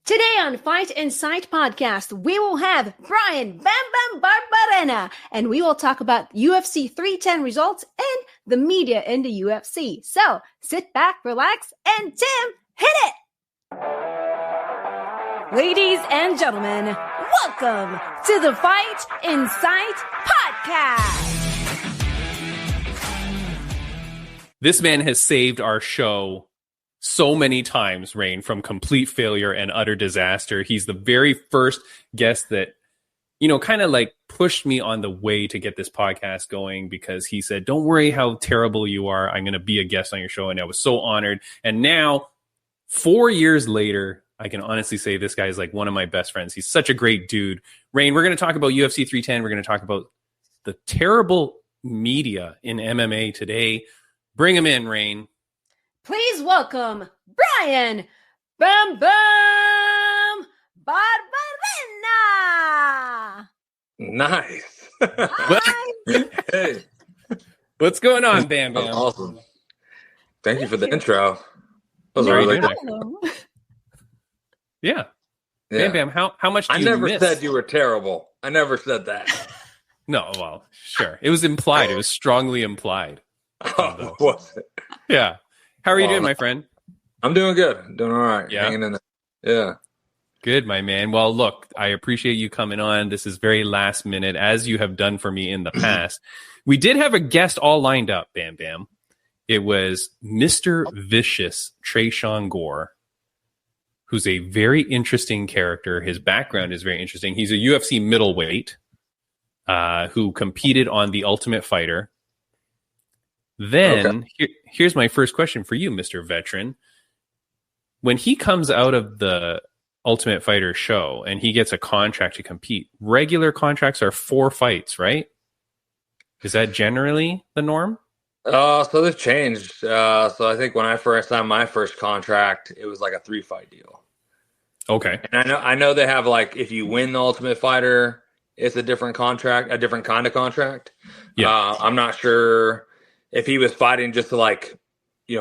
Today on Fight Insight Podcast, we will have Bryan "BAMBAM" Barberena, and we will talk about UFC 310 results and the media in the UFC. So sit back, relax, and Tim, hit it! Ladies and gentlemen, welcome to the Fight Insight Podcast. This man has saved our show so many times, Rain, from complete failure and utter disaster. He's the very first guest that, kind of like pushed me on the way to get this podcast going, because he said, don't worry how terrible you are. I'm going to be a guest on your show. And I was so honored. And now, 4 years later, I can honestly say this guy is like one of my best friends. He's such a great dude. Rain, we're going to talk about UFC 310. We're going to talk about the terrible media in MMA today. Bring him in, Rain. Please welcome Bryan "BAMBAM" Barberena. Nice. Hey. What's going on, Bam Bam? Awesome. Thank you for the intro. That was You're really welcome. Yeah. Yeah. Bam Bam, how much do I you never miss? said you were terrible. I never said that. No, well, sure. It was implied. It was strongly implied. Oh, was it? Yeah. How are you doing, no. my friend? I'm doing good. Doing all right. Yeah. Hanging in there. Yeah. Good, my man. Well, look, I appreciate you coming on. This is very last minute, as you have done for me in the past. We did have a guest all lined up, Bam Bam. It was Mr. Vicious, Tresean Gore, who's a very interesting character. His background is very interesting. He's a UFC middleweight who competed on The Ultimate Fighter. Then, here's my first question for you, Mr. Veteran. When he comes out of the Ultimate Fighter show and he gets a contract to compete, regular contracts are 4 fights, right? Is that generally the norm? So they've changed. So I think when I first signed my first contract, it was like a 3-fight deal. Okay. And I know they have, like, if you win the Ultimate Fighter, it's a different contract, a different kind of contract. Yeah. I'm not sure if he was fighting just to, like,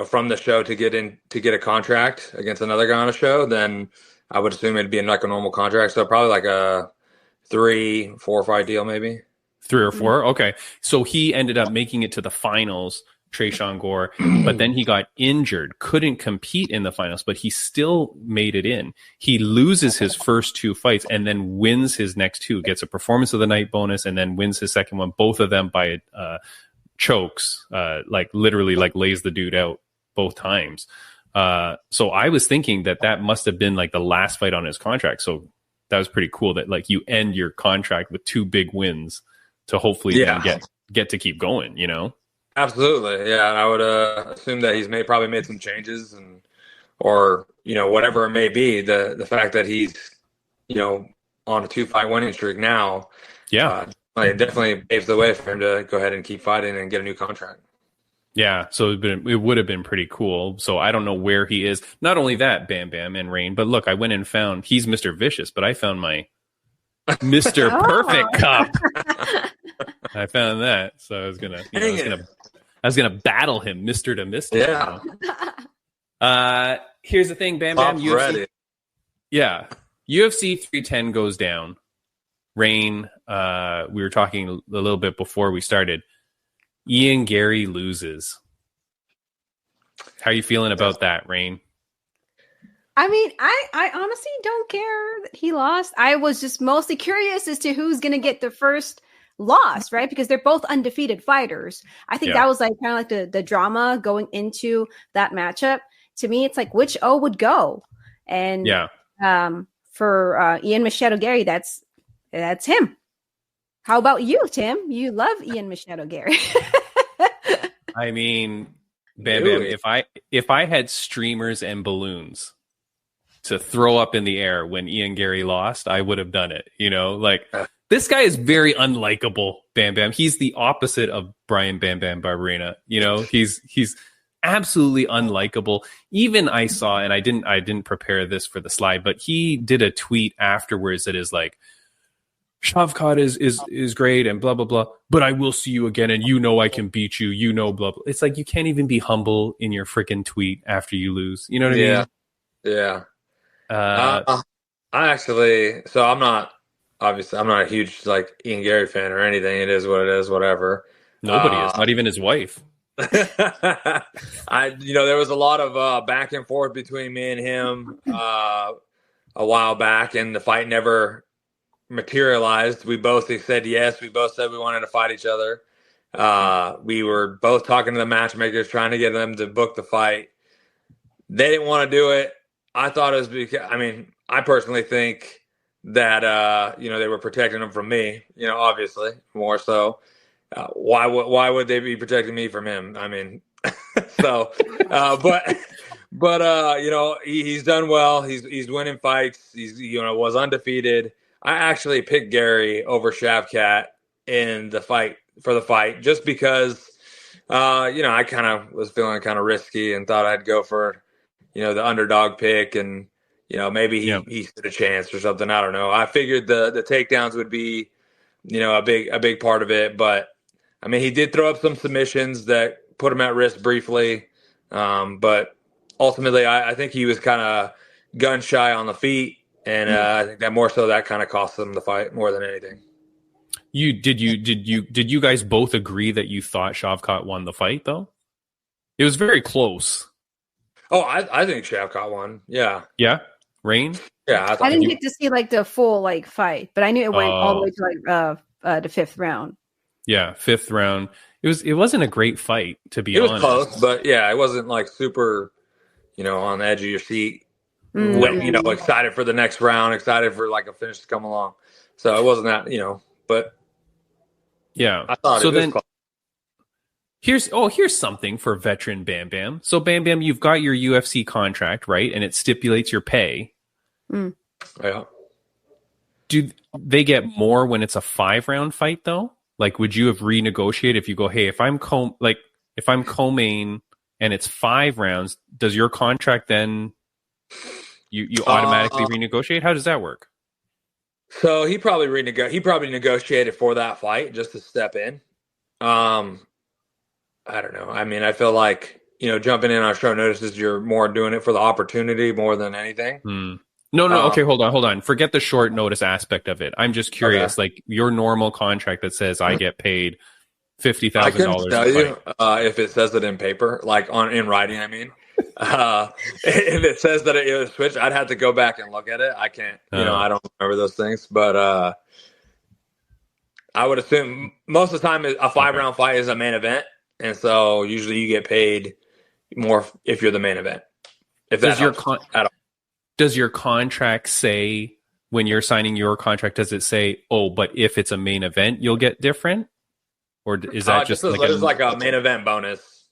from the show to get a contract against another guy on a show, then I would assume it'd be like a normal contract. So probably like a 3-4 fight deal, maybe 3 or 4. Okay. So he ended up making it to the finals, Tresean Gore, but then he got injured, couldn't compete in the finals, but he still made it in. He loses his first 2 fights and then wins his next 2, gets a performance of the night bonus, and then wins his second one, both of them by chokes, like literally like lays the dude out both times. So I was thinking that must have been like the last fight on his contract. So that was pretty cool that like you end your contract with 2 big wins to hopefully then get to keep going, Absolutely. Yeah. I would assume that he's probably made some changes or whatever it may be. The fact that he's, on a 2-fight winning streak now. Yeah. It definitely paves the way for him to go ahead and keep fighting and get a new contract. Yeah, so it would have been pretty cool. So I don't know where he is. Not only that, Bam Bam and Rain, but look, I went and found he's Mr. Vicious, but I found my Mr. Perfect cup. I found that, so I was gonna battle him, Mister to Mister. Yeah. Here's the thing, Bam Bam. Ready. Yeah, UFC 310 goes down. Rain, we were talking a little bit before we started. Ian Gary loses. How are you feeling about that, Rain? I mean, I honestly don't care that he lost. I was just mostly curious as to who's going to get the first loss, right? Because they're both undefeated fighters. I think that was like kind of like the drama going into that matchup. To me, it's like which O would go. And for Ian Machado Gary, that's him. How about you, Tim? You love Ian Machado Gary. I mean, Bam Bam, if I had streamers and balloons to throw up in the air when Ian Gary lost, I would have done it. This guy is very unlikable, Bam Bam. He's the opposite of Bryan "Bam Bam" Barberena. He's absolutely unlikable. Even I saw, and I didn't prepare this for the slide, but he did a tweet afterwards that is like, Shavkat is great and blah, blah, blah, but I will see you again and I can beat you, blah, blah. It's like you can't even be humble in your freaking tweet after you lose. You know what I mean? Yeah. I'm not obviously I'm not a huge like Ian Gary fan or anything. It is what it is, whatever. Nobody is, not even his wife. There was a lot of back and forth between me and him a while back, and the fight never materialized. We both said yes. We both said we wanted to fight each other. We were both talking to the matchmakers, trying to get them to book the fight. They didn't want to do it. I thought it was because, I personally think that, they were protecting him from me, obviously more so. Why would they be protecting me from him? I mean, so, he's done well. He's winning fights. He's, was undefeated. I actually picked Gary over Shavkat in the fight just because, I kind of was feeling kind of risky and thought I'd go for, the underdog pick and, maybe he stood a chance or something. I don't know. I figured the takedowns would be, a big part of it, but he did throw up some submissions that put him at risk briefly. But ultimately I think he was kind of gun shy on the feet. And I think that kind of cost them the fight more than anything. Did you guys both agree that you thought Shavkat won the fight though? It was very close. Oh, I think Shavkat won. Yeah. Yeah. Rain? Yeah. I didn't get to see like the full fight, but I knew it went all the way to the fifth round. Yeah, fifth round. It wasn't a great fight, to be honest. It was close, but yeah, it wasn't like super, on the edge of your seat. Excited for the next round, excited for like a finish to come along. So it wasn't that, but yeah. I thought so it was then close. Here's something for veteran Bam Bam. So Bam Bam, you've got your UFC contract, right? And it stipulates your pay. Yeah. Do they get more when it's a 5-round fight though? Like, would you have renegotiated if you go, hey, if I'm co-main and it's 5 rounds, does your contract then you automatically renegotiate? How does that work? So he probably negotiated for that fight just to step in. I don't know. I feel like, jumping in on short notices, you're more doing it for the opportunity more than anything. No. Okay, hold on. Forget the short notice aspect of it. I'm just curious, okay. Like your normal contract that says I get paid $50,000. I couldn't tell you if it says it in paper, like in writing. If it says that it was switched, I'd have to go back and look at it. I can't. I don't remember those things, but I would assume most of the time a 5-round fight is a main event, and so usually you get paid more if you're the main event. If that's Does your contract say, when you're signing your contract, does it say, oh, but if it's a main event, you'll get different? Or is that just like a main event bonus?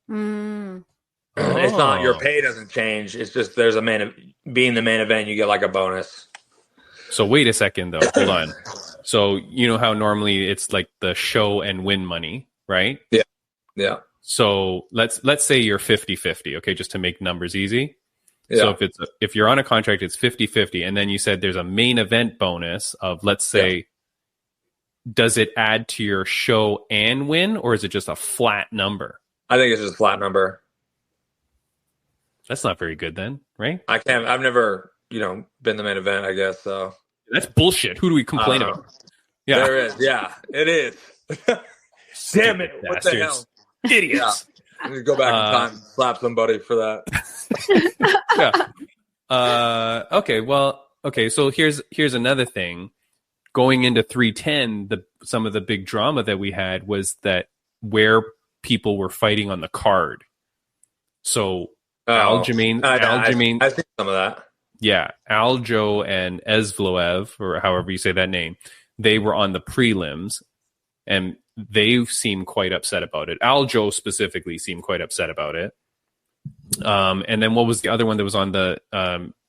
It's not, your pay doesn't change. It's just there's being the main event, you get like a bonus. So wait a second, though. Hold on. So you know how normally it's like the show and win money, right? Yeah. Yeah. So let's say you're 50-50, okay, just to make numbers easy. Yeah. So if you're on a contract, it's 50-50, and then you said there's a main event bonus of, let's say, does it add to your show and win, or is it just a flat number? I think it's just a flat number. That's not very good then, right? I've never, been the main event, I guess, so. That's bullshit. Who do we complain about? Yeah. There is. Yeah, it is. Damn it. What the hell? Idiots. I need to go back in time and slap somebody for that. Okay. So here's another thing. Going into 310, some of the big drama that we had was that where people were fighting on the card. So Aljamain, I think some of that. Yeah, Aljo and Evloev, or however you say that name, they were on the prelims, and they seemed quite upset about it. Aljo specifically seemed quite upset about it. And then what was the other one that was on the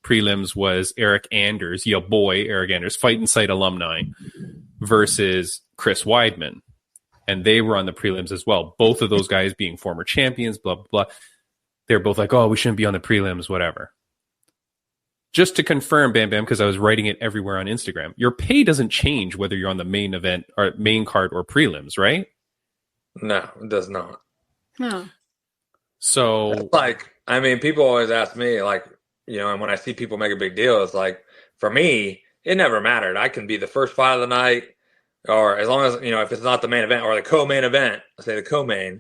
prelims was Eric Anders, Eric Anders, Fight Insight alumni, versus Chris Weidman. And they were on the prelims as well. Both of those guys being former champions, blah, blah, blah. They're both like, oh, we shouldn't be on the prelims, whatever. Just to confirm, Bam Bam, because I was writing it everywhere on Instagram, your pay doesn't change whether you're on the main event or main card or prelims, right? No, it does not. No. So, people always ask me, like, and when I see people make a big deal, it's like, for me, it never mattered. I can be the first fight of the night, or as long as, if it's not the main event or the co-main event, I say the co-main,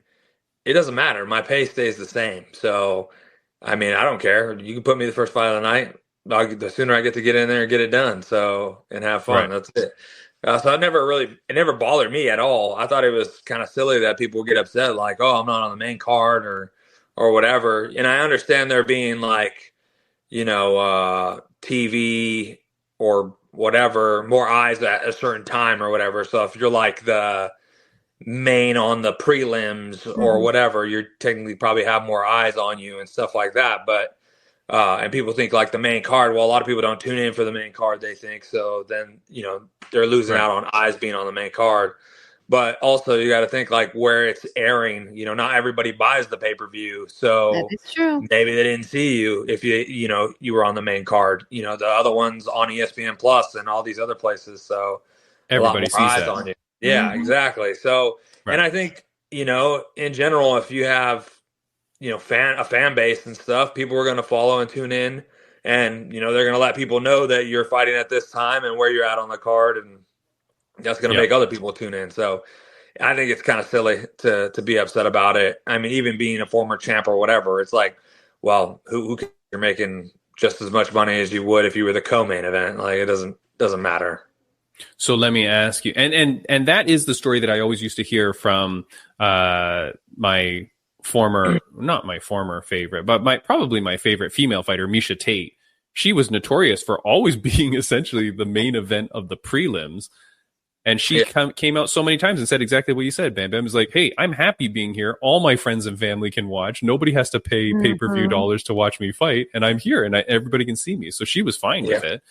it doesn't matter. My pay stays the same. So, I mean, I don't care. You can put me the first fight of the night. The sooner I get to get in there and get it done. So, and have fun. Right. That's it. So it never bothered me at all. I thought it was kind of silly that people would get upset, like, oh, I'm not on the main card or whatever. And I understand there being like, TV or whatever, more eyes at a certain time or whatever. So if you're like the main on the prelims or whatever, you're technically probably have more eyes on you and stuff like that. But and people think like the main card, well, a lot of people don't tune in for the main card, they think. So then, they're losing out on eyes being on the main card. But also you got to think like where it's airing, not everybody buys the pay-per-view. So that is true. Maybe they didn't see you if you were on the main card, the other ones on ESPN Plus and all these other places. So everybody sees eyes that. On you. Yeah, exactly. So, and I think, in general, if you have, a fan base and stuff, people are going to follow and tune in, and, they're going to let people know that you're fighting at this time and where you're at on the card. And that's going to make other people tune in. So I think it's kind of silly to be upset about it. I mean, even being a former champ or whatever, it's like, well, who you're making just as much money as you would if you were the co-main event. Like it doesn't matter. So let me ask you, and that is the story that I always used to hear from my former, not my former favorite, but probably my favorite female fighter, Misha Tate. She was notorious for always being essentially the main event of the prelims. And she came out so many times and said exactly what you said, Bam Bam. Is like, hey, I'm happy being here. All my friends and family can watch. Nobody has to pay pay-per-view dollars to watch me fight. And I'm here and everybody can see me. So she was fine with it.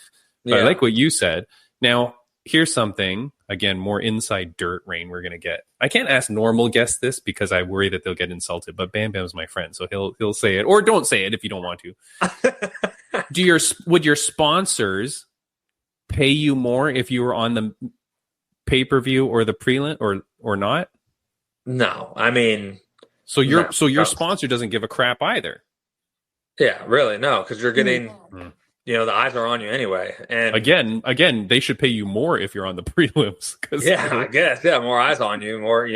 But I like what you said. Now, here's something, again, more inside dirt, Rain, we're going to get. I can't ask normal guests this because I worry that they'll get insulted. But Bam Bam's my friend, so he'll say it. Or don't say it if you don't want to. Would your sponsors pay you more if you were on the pay-per-view or the prelim or not? No, I mean, so your sponsor doesn't give a crap either. Yeah, really, no, because you're getting, the eyes are on you anyway. And again, they should pay you more if you're on the prelims. I guess, more eyes on you, more,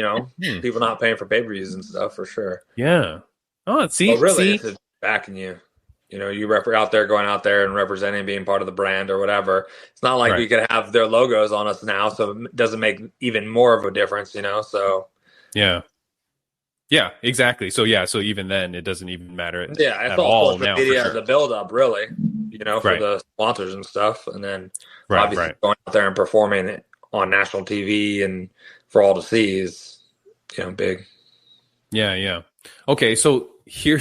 people not paying for pay-per-views and stuff for sure. Yeah. Oh, see, it's backing you. You out there going out there and representing, being part of the brand or whatever. It's not like we could have their logos on us now, so it doesn't make even more of a difference, so. Yeah, exactly. So even then it doesn't even matter at all now. Media, the build up really, for the sponsors and stuff. And then obviously going out there and performing on national TV and for all to see is, big. Yeah. Okay, so here,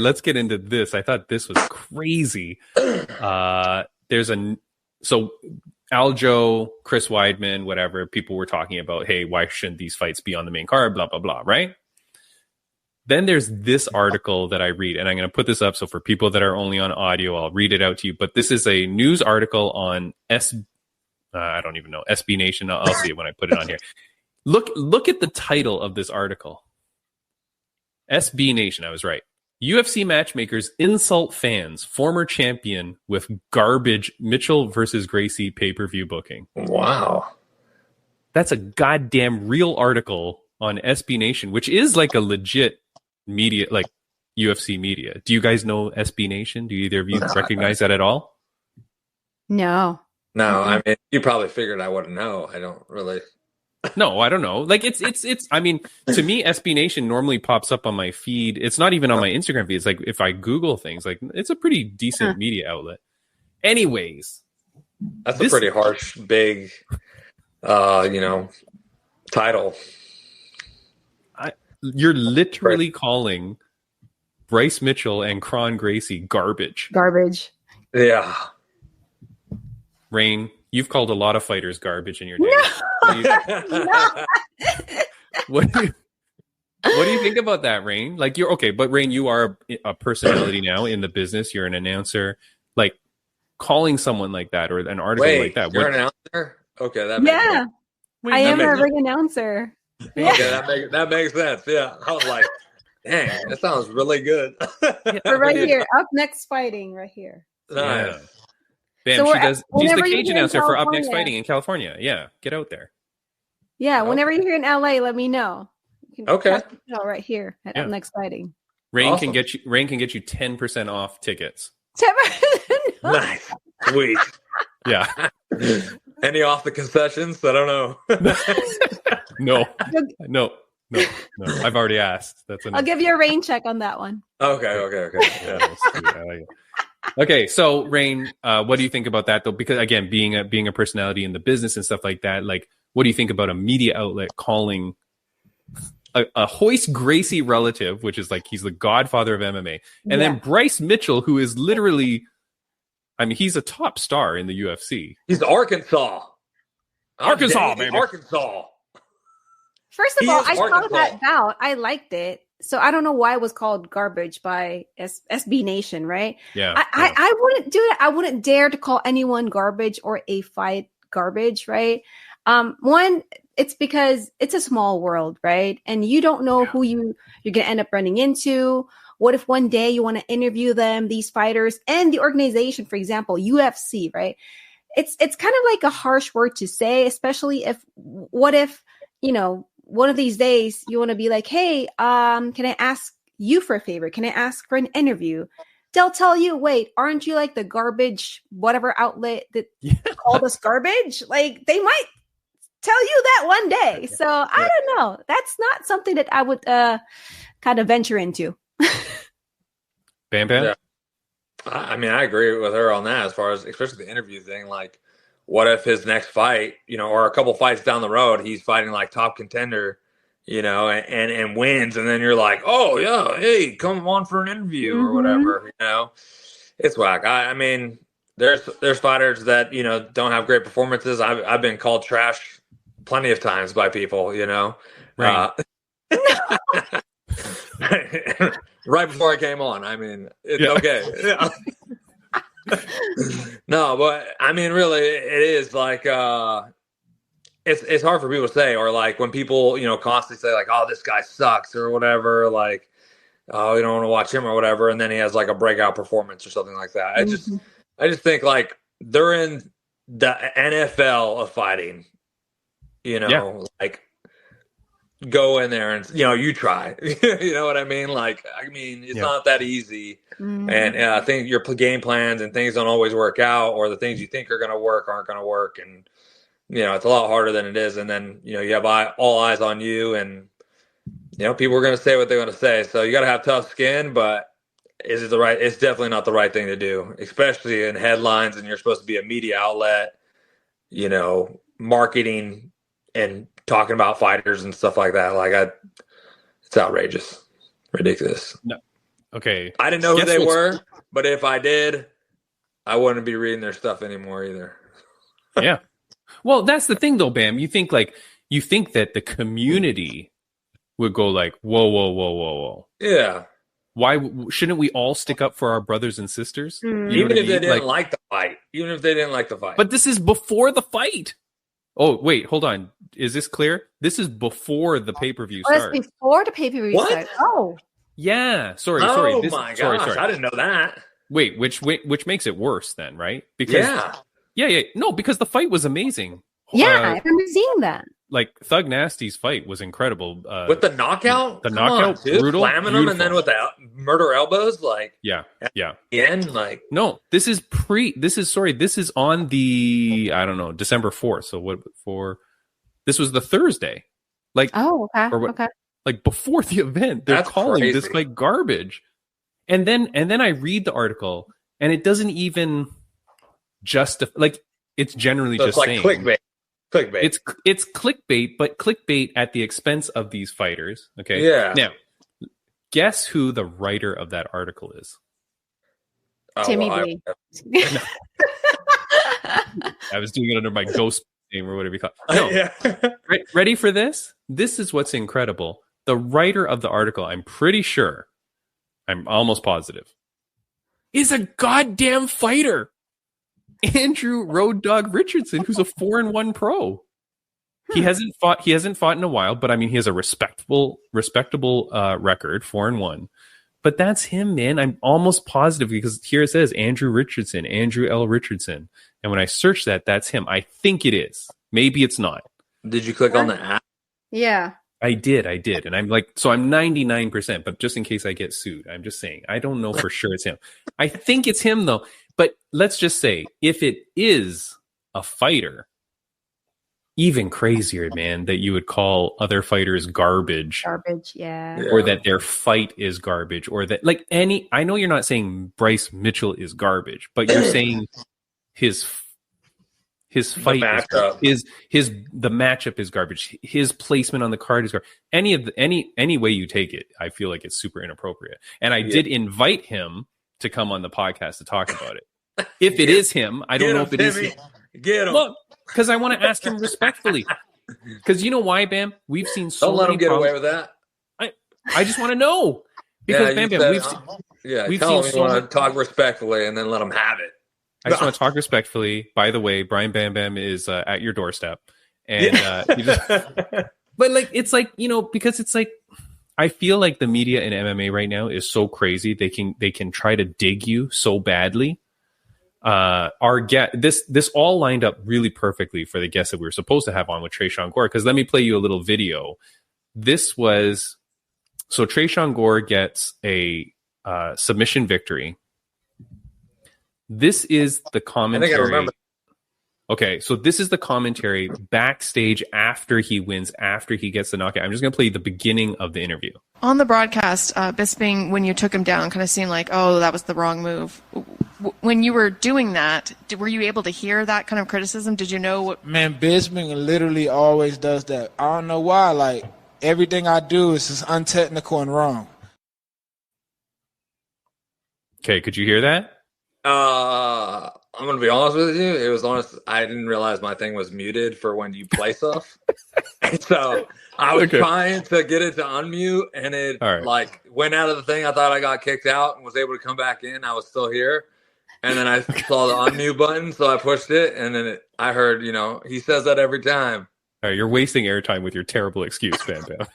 let's get into this. I thought this was crazy. So Aljo, Chris Weidman, whatever, people were talking about, hey, why shouldn't these fights be on the main card, blah, blah, blah, right? Then there's this article that I read, and I'm going to put this up. So for people that are only on audio, I'll read it out to you. But this is a news article on I don't even know, SB Nation. I'll see it when I put it on here. Look at the title of this article. SB Nation, I was right. UFC matchmakers insult fans, former champion with garbage Mitchell versus Gracie pay-per-view booking. Wow. That's a goddamn real article on SB Nation, which is like a legit media, like UFC media. Do you guys know SB Nation? Do either of you recognize that at all? No. No, I mean, you probably figured I wouldn't know. I don't really. No, I don't know. Like it's I mean, to me, SB Nation normally pops up on my feed. It's not even on my Instagram feed. It's like if I Google things, like it's a pretty decent media outlet. Anyways. That's a pretty harsh, big title. You're literally calling Bryce Mitchell and Kron Gracie garbage. Garbage. Yeah. Rain, you've called a lot of fighters garbage in your day. No. What do you think about that, Rain? Like you're okay, but Rain, you are a personality now in the business. You're an announcer. Like calling someone like that or an article like that. You're an announcer? Okay, that makes sense. I am a ring announcer. Okay, that makes sense. Yeah, I was like, Dang, that sounds really good. We're right here. Up Next Fighting, right here. Nice. Yeah. Bam, So she's the whenever cage you're in announcer for Up Next California- Fighting in California. Yeah, get out there. Yeah, Okay. whenever you're here in LA, let me know. You can Okay. catch the show right here at Yeah. Up Next Fighting. Rain Awesome. can get you 10% off tickets. Nice. Sweet. Yeah. Any off the concessions? I don't know. No. I've already asked. That's enough. I'll give you a rain check on that one. Okay. Yeah, that's sweet. I like it. Okay, so Rain, what do you think about that though? Because again, being a personality in the business and stuff like that, like, what do you think about a media outlet calling a Hoist Gracie relative, which is like he's the godfather of MMA, and then Bryce Mitchell, who is literally, I mean, he's a top star in the UFC. He's Arkansas. Baby. Arkansas. First of He all, is I saw Arkansas. that bout. I liked it. So I don't know why it was called garbage by SB Nation, right? Yeah. I wouldn't do it. I wouldn't dare to call anyone garbage or a fight garbage, right? One, it's because it's a small world, right? And you don't know who you're going to end up running into. What if one day you want to interview them, these fighters, and the organization, for example, UFC, right? It's kind of like a harsh word to say, especially what if, one of these days you want to be like, hey, can I ask you for a favor? Can I ask for an interview? They'll tell you, wait, aren't you like the garbage, whatever outlet that called us garbage? Like, they might tell you that one day. So I don't know. That's not something that I would kind of venture into. Bam Bam? Yeah. I mean, I agree with her on that as far as, especially the interview thing. Like, what if his next fight, or a couple fights down the road, he's fighting like top contender, and wins, and then you're like, oh yeah, hey, come on for an interview or whatever, it's whack. I mean, there's fighters that don't have great performances. I've been called trash plenty of times by people, Right. Right before I came on. I mean, it's okay. No, but I mean, really, it is like it's hard for people to say, or like when people constantly say like, oh, this guy sucks or whatever, like, oh, you don't want to watch him or whatever, and then he has like a breakout performance or something like that. I just think like they're in the NFL of fighting, like, go in there and you try. You know what I mean? Like, I mean, it's not that easy. And I think your game plans and things don't always work out, or the things you think are going to work aren't going to work, and it's a lot harder than it is. And then you have all eyes on you, and people are going to say what they're going to say. So you got to have tough skin, but is it the right? It's definitely not the right thing to do, especially in headlines, and you're supposed to be a media outlet, marketing and talking about fighters and stuff like that. Like, it's outrageous, ridiculous. No. Okay. I didn't know who they were, but if I did, I wouldn't be reading their stuff anymore either. Yeah. Well, that's the thing though, Bam. You think that the community would go like, whoa. Yeah. Why shouldn't we all stick up for our brothers and sisters? Even if they didn't like the fight. But this is before the fight. Oh, wait, hold on. Is this clear? This is before the pay-per-view starts. It's before the pay-per-view starts. Oh. Yeah. Sorry. Oh my gosh. I didn't know that. Wait, which makes it worse then, right? Because yeah. No, because the fight was amazing. Yeah, I remember seeing that. Like, Thug Nasty's fight was incredible. With the knockout? The knockout, brutal. Slamming him, and then with the murder elbows, like... Yeah. Again, like... No, this is on the, I don't know, December 4th. So this was the Thursday. Like... Oh, okay. Okay. Like, before the event, they're calling crazy. this fight garbage. And then I read the article, and it doesn't even justify... Like, it's generally So just it's like saying... clickbait. It's clickbait, but clickbait at the expense of these fighters. Okay. Yeah. Now, guess who the writer of that article is? Timmy B. I was doing it under my ghost name or whatever you call it. No. Yeah. Ready for this? This is what's incredible. The writer of the article, I'm pretty sure, I'm almost positive, is a goddamn fighter. Andrew Road Dog Richardson, who's a 4-1 pro. He hasn't fought in a while, but I mean, he has a respectable record, 4-1. But that's him, man. I'm almost positive because here it says Andrew L. Richardson. And when I search that, that's him. I think it is. Maybe it's not. Did you click on the app? Yeah. I did. And I'm like, so I'm 99%, but just in case I get sued, I'm just saying, I don't know for sure it's him. I think it's him though. But let's just say if it is a fighter, even crazier, man, that you would call other fighters garbage. Yeah. Or that their fight is garbage, or that like I know you're not saying Bryce Mitchell is garbage, but you're saying his fight is the matchup is garbage. His placement on the card is garbage. Any way you take it, I feel like it's super inappropriate. And I did invite him to come on the podcast to talk about it. If it is him, I don't know if it is him. Get him. Look, because I want to ask him respectfully. Because you know why, Bam? We've seen so don't let many him get problems. away with that. I just want to know. Because Bam, we've seen tell him you so want much. to talk respectfully and then let him have it. I just want to talk respectfully. By the way, Bryan Bam Bam is at your doorstep. And but like it's like, because it's like I feel like the media in MMA right now is so crazy. They can try to dig you so badly. This all lined up really perfectly for the guest that we were supposed to have on with Tresean Gore, because let me play you a little video. This was so Tresean Gore gets a submission victory. This is the commentary. I think I remember. Okay, so this is the commentary backstage after he wins, after he gets the knockout. I'm just going to play the beginning of the interview. On the broadcast, Bisping, when you took him down, kind of seemed like, oh, that was the wrong move. When you were doing that, were you able to hear that kind of criticism? Did you know what? Man, Bisping literally always does that. I don't know why. Like, everything I do is just untechnical and wrong. Okay, could you hear that? I'm gonna be honest with you. It was honest. I didn't realize my thing was muted for when you play stuff, and so I was trying to get it to unmute, and it like went out of the thing. I thought I got kicked out and was able to come back in. I was still here, and then I saw the unmute button, so I pushed it, and then I heard, he says that every time. All right, you're wasting airtime with your terrible excuse, Bam Bam.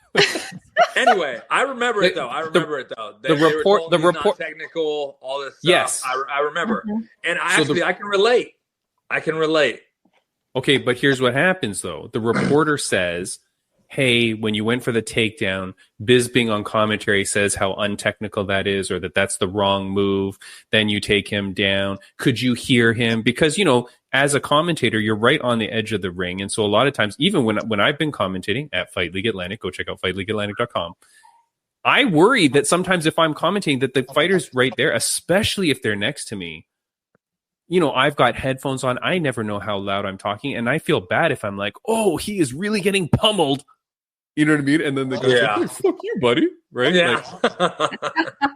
Anyway, I remember it though. The report, technical, all this stuff. Yes, I remember, and I can relate. I can relate. Okay, but here's what happens though. The reporter says, "Hey, when you went for the takedown, Bisping on commentary says how untechnical that is, or that's the wrong move. Then you take him down. Could you hear him? Because as a commentator, you're right on the edge of the ring. And so a lot of times, even when I've been commentating at Fight League Atlantic, go check out fightleagueatlantic.com. I worry that sometimes if I'm commentating that the fighter's right there, especially if they're next to me, I've got headphones on. I never know how loud I'm talking. And I feel bad if I'm like, oh, he is really getting pummeled. You know what I mean? And then the guy's like, oh, fuck you, buddy. Right? Yeah.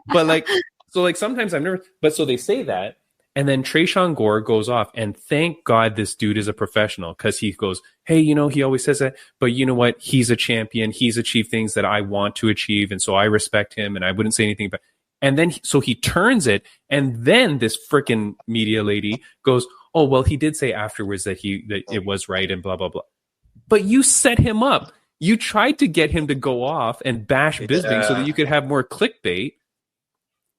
But sometimes I've never, but so they say that. And then Tresean Gore goes off, and thank God this dude is a professional, because he goes, hey, he always says that, but you know what? He's a champion. He's achieved things that I want to achieve. And so I respect him, and I wouldn't say anything about. And then, so he turns it. And then this freaking media lady goes, oh, well, he did say afterwards that it was right and blah, blah, blah. But you set him up. You tried to get him to go off and bash Bisping so that you could have more clickbait.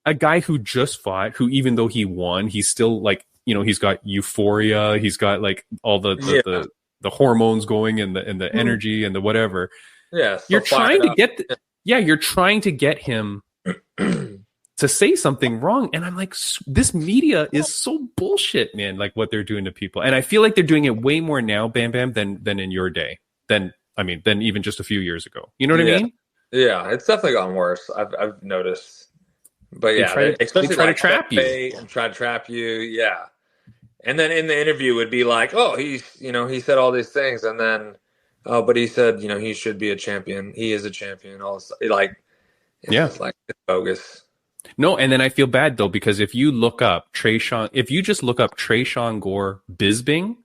A guy who just fought, who even though he won, he's still like, he's got euphoria. He's got like all the hormones going and the energy and the whatever. Yeah. You're trying to get, you're trying to get him to say something wrong. And I'm like, this media is so bullshit, man. Like what they're doing to people. And I feel like they're doing it way more now, Bam Bam, than in your day. Than even just a few years ago. You know what I mean? Yeah, it's definitely gotten worse. I've noticed. But they try to trap you and try to trap you. Yeah. And then in the interview would be like, oh, he said all these things. And then, but he said, he should be a champion. He is a champion. All this, it's like it's bogus. No. And then I feel bad though, because if you look up if you just look up Tresean Gore Bisping,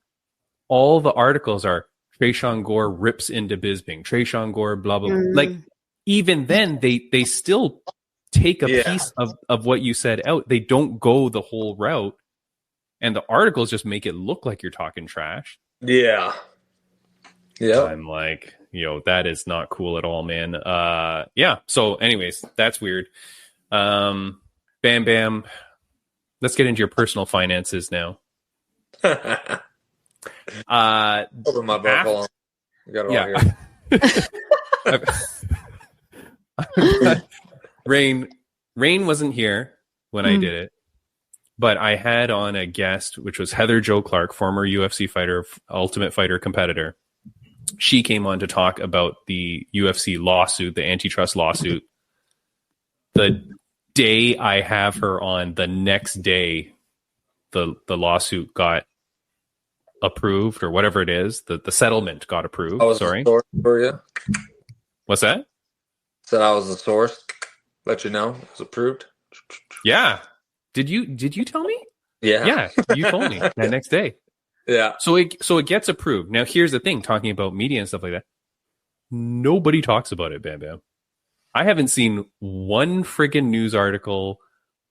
all the articles are Tresean Gore rips into Bisping, Tresean Gore, blah, blah, blah. Like even then they still take a piece of what you said out. They don't go the whole route, and the articles just make it look like you're talking trash. Yeah. Yeah. I'm like, that is not cool at all, man. Yeah. So anyways, that's weird. Bam Bam. Let's get into your personal finances now. Open my book. Hold on. I got it all here. Rain wasn't here when I did it, but I had on a guest, which was Heather Jo Clark, former UFC fighter, Ultimate Fighter competitor. She came on to talk about the UFC lawsuit, the antitrust lawsuit. The day I have her on, the next day, the lawsuit got approved, or whatever it is. The settlement got approved. I was Sorry. the source for you. What's that? Said I was the source. Let you know it was approved. Yeah. Did you tell me? Yeah. Yeah, you told me that next day. Yeah. So it gets approved. Now here's the thing, talking about media and stuff like that. Nobody talks about it, Bam Bam. I haven't seen one friggin' news article,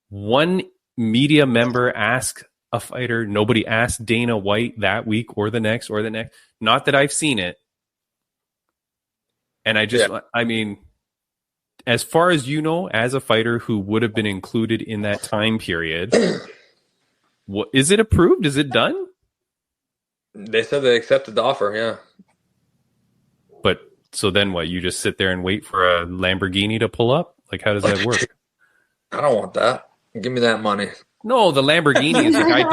one media member ask a fighter. Nobody asked Dana White that week or the next or the next. Not that I've seen it. And I mean, as far as you know, as a fighter who would have been included in that time period, what is it approved? Is it done? They said they accepted the offer. Yeah. But so then what? You just sit there and wait for a Lamborghini to pull up? Like, how does that work? I don't want that. Give me that money. No, the Lamborghini is the guy.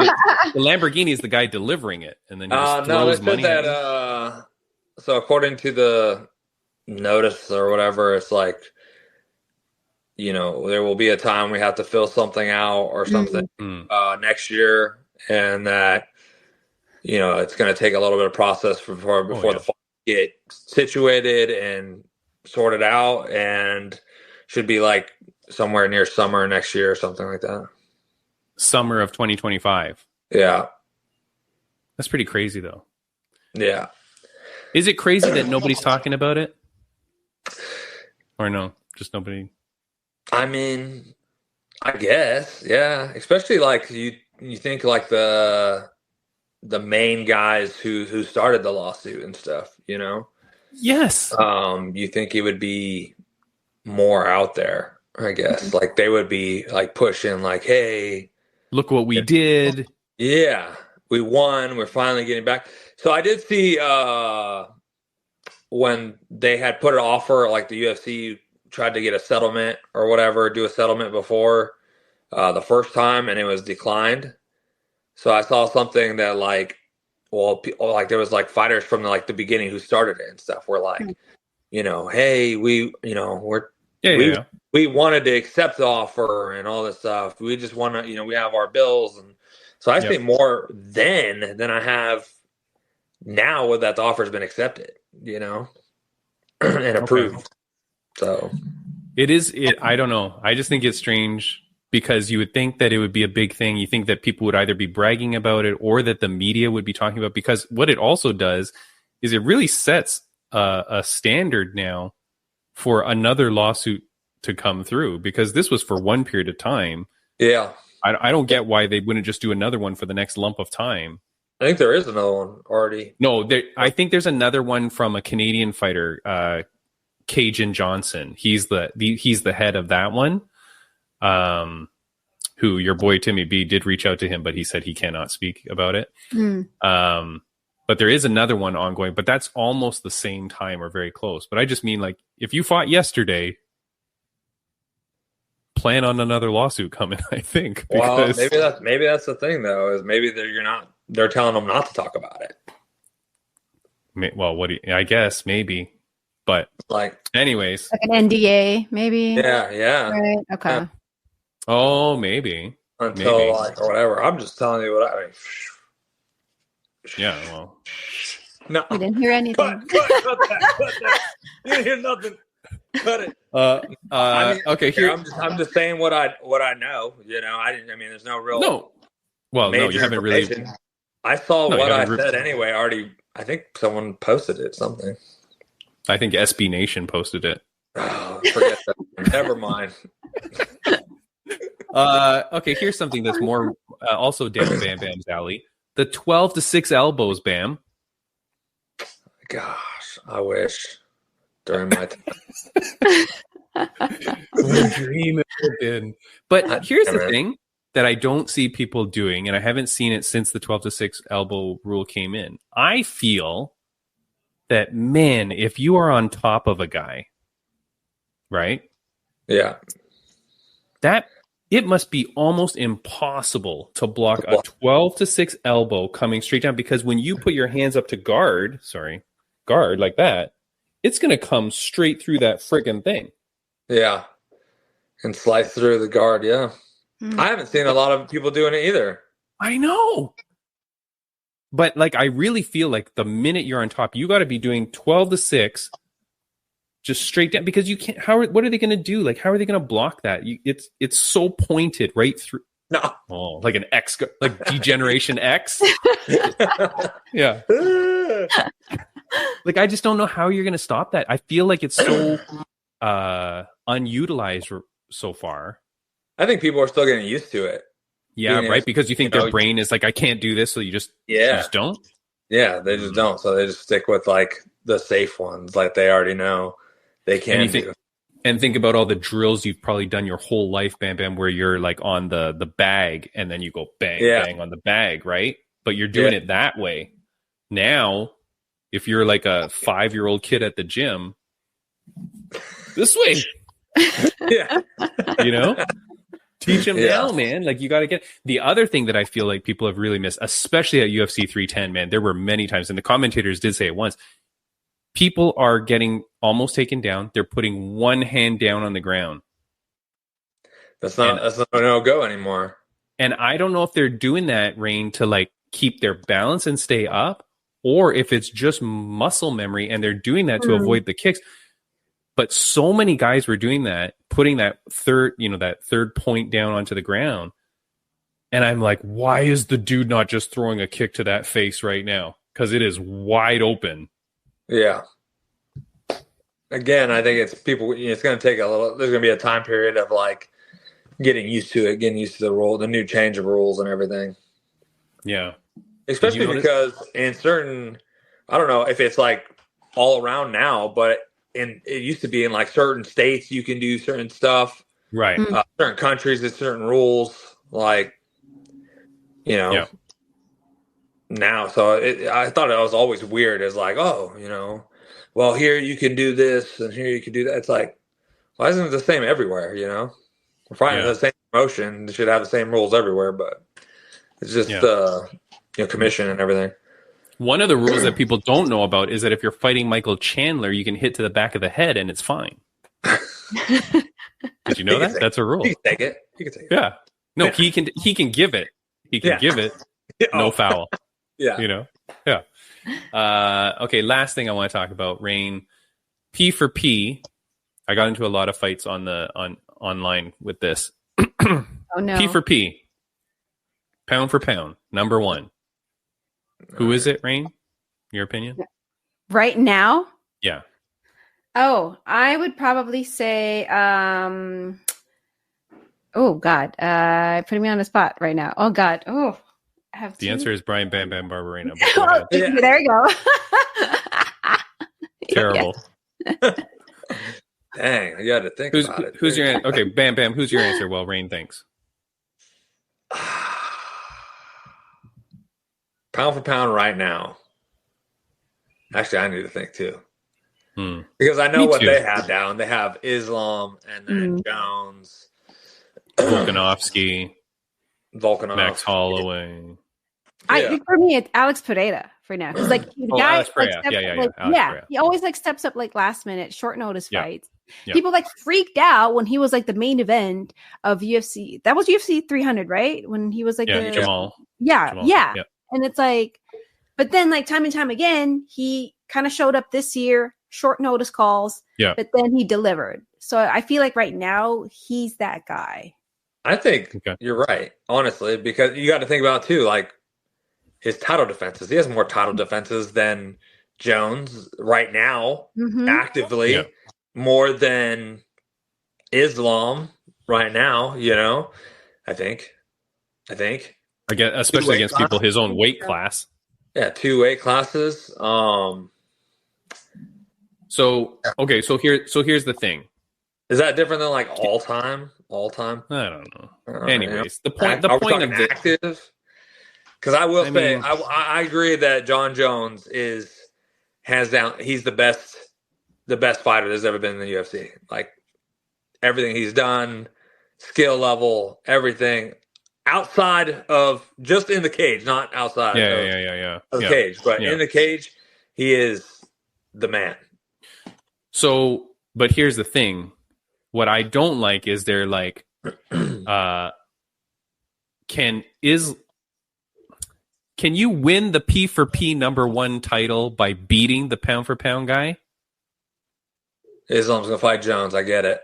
The Lamborghini is the guy delivering it, and then he just throws money. That. So according to the notice or whatever, it's like, there will be a time we have to fill something out or something next year, and that it's going to take a little bit of process before the fall get situated and sorted out, and should be like somewhere near summer next year or something like that. Summer of 2025. Yeah. That's pretty crazy, though. Yeah. Is it crazy that nobody's talking about it? Or no? Just nobody? I mean, I guess, yeah. Especially like you think like the main guys who started the lawsuit and stuff, Yes. You think it would be more out there, I guess. Like they would be like pushing like, hey, look what we did. Yeah. We won. We're finally getting back. So I did see when they had put an offer, like the UFC tried to get a settlement or whatever, do a settlement before the first time, and it was declined. So I saw something that like there was like fighters from like the beginning who started it and stuff were like, hey, we wanted to accept the offer and all this stuff. We just want to, we have our bills. And so I think more then than I have now that the offer has been accepted, and approved. Okay. So I don't know. I just think it's strange because you would think that it would be a big thing. You think that people would either be bragging about it or that the media would be talking about, because what it also does is it really sets a standard now for another lawsuit to come through, because this was for one period of time. Yeah. I don't get why they wouldn't just do another one for the next lump of time. I think there is another one already. No, I think there's another one from a Canadian fighter, Cajun Johnson. He's the head of that one. Who your boy Timmy B did reach out to him, but he said he cannot speak about it. But there is another one ongoing, but that's almost the same time or very close. But I just mean, like, if you fought yesterday, plan on another lawsuit coming, I think. Well, maybe that's the thing though, is maybe they're telling them not to talk about it. Well, I guess maybe, but like, like anyways, an NDA, maybe. Yeah. Right. Okay. Yeah. Oh, maybe until like or whatever. I'm just telling you what I mean. Yeah. Well, no, you didn't hear anything. Cut that. You didn't hear nothing. Cut it. Okay. Here, I'm just saying what I know. I mean, there's no real. No. Well, no, you haven't really. I saw what I said anyway. Already, I think someone posted it. Something. I think SB Nation posted it. Oh, forget that. Never mind. Okay, here's something that's more also down Bam Bam's alley. The 12 to 6 elbows, Bam. Gosh, I wish during my time. What a dream it would have been. But here's the thing that I don't see people doing, and I haven't seen it since the 12-6 elbow rule came in. I feel that, man, if you are on top of a guy, right? Yeah. That it must be almost impossible to block a 12-6 elbow coming straight down, because when you put your hands up to guard like that, it's going to come straight through that friggin' thing. Yeah. And slice through the guard, yeah. I haven't seen a lot of people doing it either. I know. But like, I really feel like the minute you're on top, you got to be doing 12-6 just straight down, because you can't. What are they going to do? Like, how are they going to block that? It's so pointed right through. No. Oh, like an X, like Degeneration X. Yeah. Like, I just don't know how you're going to stop that. I feel like it's so unutilized so far. I think people are still getting used to it. Yeah, right. Because you think their brain is like, I can't do this, so you just don't. Yeah, they just don't. So they just stick with like the safe ones, like they already know they can do. And think about all the drills you've probably done your whole life, Bam Bam, where you're like on the bag and then you go bang, bang on the bag, right? But you're doing it that way. Now, if you're like a 5-year-old kid at the gym, this way. Yeah. You know? Teach them now, man. Like, you got to get the other thing that I feel like people have really missed, especially at UFC 310, man. There were many times, and the commentators did say it once. People are getting almost taken down. They're putting one hand down on the ground. That's not no go anymore. And I don't know if they're doing that, Rain, to like keep their balance and stay up, or if it's just muscle memory and they're doing that to avoid the kicks. But so many guys were doing that, putting that third point down onto the ground. And I'm like, why is the dude not just throwing a kick to that face right now? Because it is wide open. Yeah. Again, I think it's people. It's going to take a little. There's going to be a time period of like getting used to it, getting used to the rule, the new change of rules and everything. Yeah. Especially because in certain, I don't know if it's like all around now, but it used to be in like certain states you can do certain stuff, right? Certain countries, it's certain rules, like now. So I thought it was always weird as like, well, here you can do this and here you can do that. It's like, why isn't it the same everywhere? We're fighting the same promotion. They should have the same rules everywhere, but it's just commission and everything. One of the rules that people don't know about is that if you're fighting Michael Chandler, you can hit to the back of the head and it's fine. Did you know that? That's a rule. He can take it. Yeah. No, he can give it. He can give it. No foul. Yeah. Yeah. Okay, last thing I want to talk about, Rain. P for P. I got into a lot of fights online with this. Oh no. P for P. Pound for pound. Number one. Who is it, Rain? Your opinion? Right now? Yeah. Oh, I would probably say oh God. Putting me on the spot right now. Oh God. Oh, I have the answer is Bryan Bam Bam Barberena. There you go. Terrible. Dang, you got to think about it. Who's your answer? Okay, Bam Bam, who's your answer? Well, Rain thinks. Pound for pound right now. Actually, I need to think too. Because I know what they have down. They have Islam and then Jones. Volkanovski. Max Holloway. For me, it's Alex Pereira for now. Because like the guy, Alex Pereira. He always like steps up like last minute, short notice fights. Yeah. People like freaked out when he was like the main event of UFC. That was UFC 300, right? When he was like Jamal. Yeah. And it's like, but then like time and time again, he kind of showed up this year, short notice calls. Yeah. But then he delivered. So I feel like right now he's that guy. I think you're right, honestly, because you got to think about too, like his title defenses. He has more title defenses than Jones right now, actively, more than Islam right now. I think. I guess, especially against people his own weight class. Yeah, 2 weight classes. So okay, so here's the thing. Is that different than like all time? All time? I don't know. Know. Anyways, the Are we point of talking it. active? Because I will say, mean, I agree that John Jones is hands down. He's the best fighter there's ever been in the UFC. Like everything he's done, skill level, everything outside of just in the cage, not outside. Of the cage, but in the cage, he is the man. So, but here's the thing. What I don't like is they're like, can you win the P for P #1 title by beating the pound for pound guy? Islam's gonna fight Jones. I get it.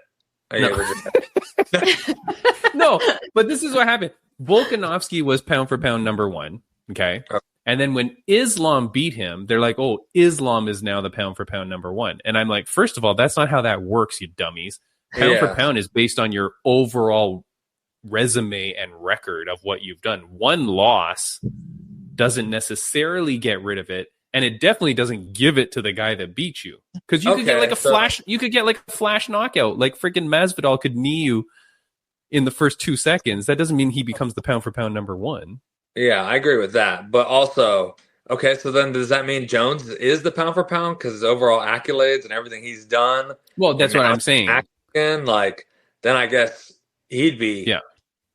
No, but this is what happened. Volkanovski was pound for pound #1. Okay. And then when Islam beat him, they're like, oh, Islam is now the pound for pound #1. And I'm like, first of all, that's not how that works, you dummies. Pound for pound is based on your overall resume and record of what you've done. One loss doesn't necessarily get rid of it, and it definitely doesn't give it to the guy that beat you. Because you could get like a flash, you could get like a flash knockout, like freaking Masvidal could knee you in the first 2 seconds. That doesn't mean he becomes the pound for pound #1. Yeah, I agree with that. But also, okay, so then does that mean Jones is the pound for pound because his overall accolades and everything he's done? Well, that's what I'm saying. Like, then I guess he'd be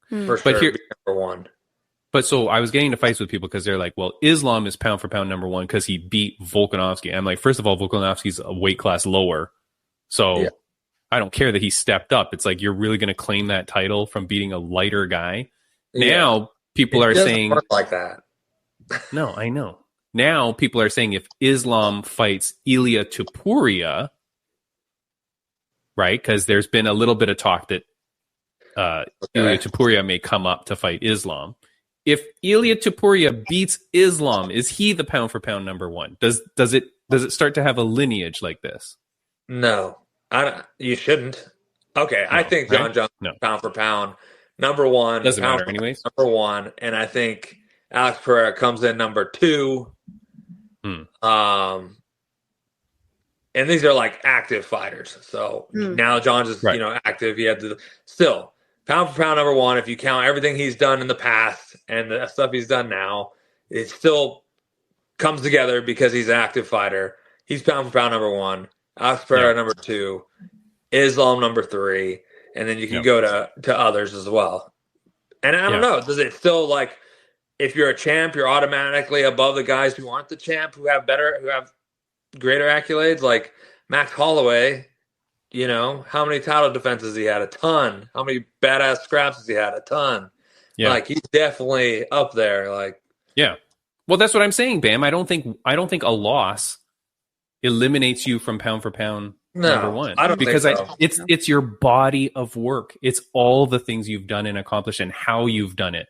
for sure be #1. But so I was getting into fights with people because they're like, well, Islam is pound for pound #1 because he beat Volkanovski. I'm like, first of all, Volkanovski's a weight class lower. So I don't care that he stepped up. It's like, you're really going to claim that title from beating a lighter guy? Now people are saying work like that. No, I know. Now people are saying if Islam fights Ilia Topuria, right? Because there's been a little bit of talk that Ilia Topuria may come up to fight Islam. If Ilia Topuria beats Islam, is he the pound for pound #1? Does it start to have a lineage like this? No, you shouldn't. Okay, no, I think John Jones pound for pound #1 doesn't matter anyways. #1, and I think Alex Pereira comes in #2. And these are like active fighters. So now John's is active. He had to still pound for pound #1. If you count everything he's done in the past and the stuff he's done now, it still comes together because he's an active fighter. He's pound for pound #1. Alex Pereira #2. Islam #3. And then you can go to others as well. And I don't know. Does it still like if you're a champ, you're automatically above the guys who aren't the champ, who have greater accolades, like Max Holloway? You know, how many title defenses he had? A ton. How many badass scraps has he had? A ton. Yeah. Like, he's definitely up there. Like, yeah. Well, that's what I'm saying, Bam. I don't think a loss eliminates you from pound for pound #1. I don't think so. It's your body of work. It's all the things you've done and accomplished and how you've done it.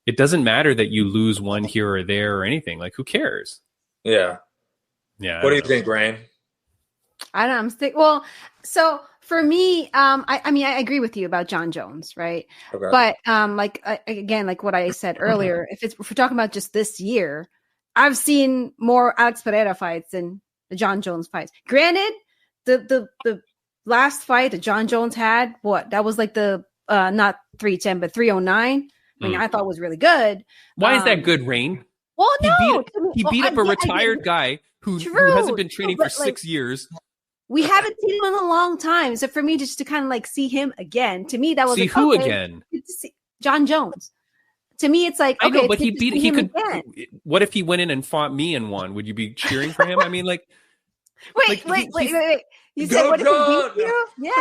It doesn't matter that you lose one here or there or anything. Like, who cares? Yeah. Yeah. What do you think, Bryan? I don't know. Well, so for me, I mean, I agree with you about John Jones, right? Okay. But again, like what I said earlier, if we're talking about just this year, I've seen more Alex Pereira fights than the John Jones fights. Granted, the last fight that John Jones had, that was like the not 310 but 309. I mean, I thought was really good. Why is that good, Rain? Well, he beat up a retired guy who hasn't been training for 6 years. We haven't seen him in a long time. So for me, just to kind of like see him again, to me, that was again? John Jones. To me, it's like, I know, but he could. Again. What if he went in and fought me and won? Would you be cheering for him? I mean, like, wait. You said, what if he beat you? Yeah,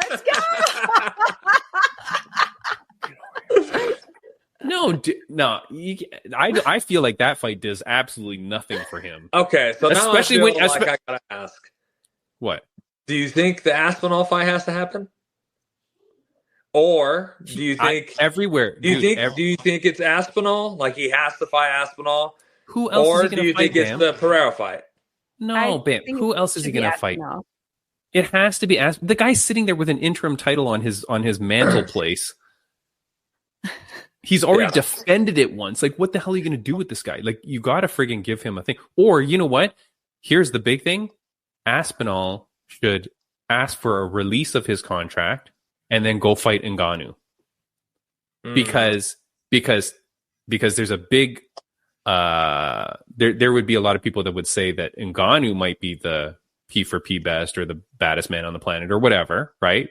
let's go. No. I feel like that fight does absolutely nothing for him. Okay, so now I gotta ask. What? Do you think the Aspinall fight has to happen? Or do you think everywhere? Do you think it's Aspinall? Like he has to fight Aspinall? Who else? Or is he do you think it's the Pereira fight? No, Bam. Who else is he going to fight? It has to be the guy's sitting there with an interim title on his mantle place. He's already defended it once. Like, what the hell are you going to do with this guy? Like, you got to friggin' give him a thing. Or, you know what? Here's the big thing. Aspinall should ask for a release of his contract and then go fight Ngannou. Because there's a big there would be a lot of people that would say that Ngannou might be the P for P best or the baddest man on the planet or whatever, right?